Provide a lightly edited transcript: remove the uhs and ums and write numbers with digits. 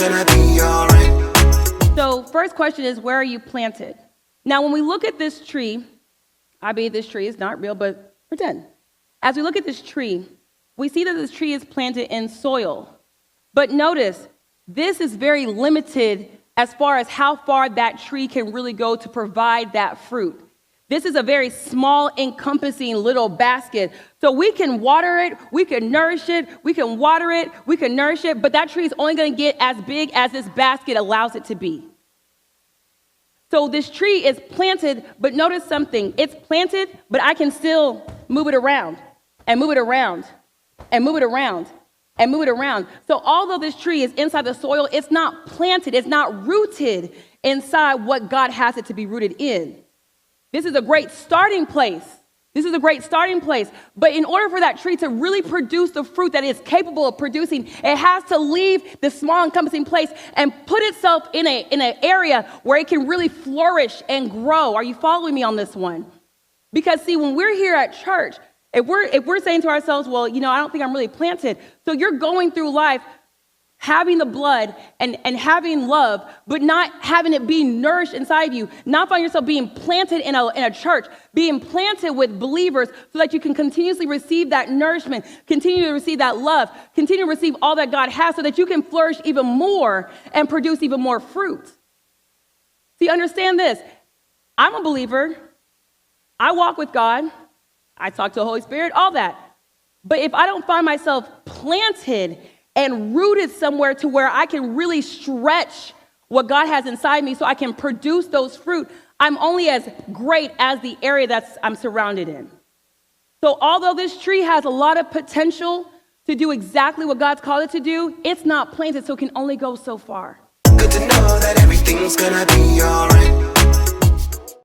gonna be alright. So first question is, where are you planted? Now, when we look at this tree, I mean, this tree is not real, but pretend. As we look at this tree, we see that this tree is planted in soil. But notice, this is very limited as far as how far that tree can really go to provide that fruit. This is a very small, encompassing little basket. So we can water it, we can nourish it, we can water it, we can nourish it, but that tree is only going to get as big as this basket allows it to be. So this tree is planted, but notice something. It's planted, but I can still move it around and move it around and move it around and move it around. So although this tree is inside the soil, it's not planted, it's not rooted inside what God has it to be rooted in. This is a great starting place. This is a great starting place. But in order for that tree to really produce the fruit that it's capable of producing, it has to leave the small encompassing place and put itself in an area where it can really flourish and grow. Are you following me on this one? Because see, when we're here at church, if we're saying to ourselves, well, I don't think I'm really planted. So you're going through life having the blood and having love, but not having it be nourished inside of you, not finding yourself being planted in a church, being planted with believers so that you can continuously receive that nourishment, continue to receive that love, continue to receive all that God has so that you can flourish even more and produce even more fruit. See, understand this. I'm a believer. I walk with God. I talk to the Holy Spirit, all that. But if I don't find myself planted and rooted somewhere to where I can really stretch what God has inside me so I can produce those fruit, I'm only as great as the area I'm surrounded in. So although this tree has a lot of potential to do exactly what God's called it to do, it's not planted, so it can only go so far. Good to know that everything's gonna be alright.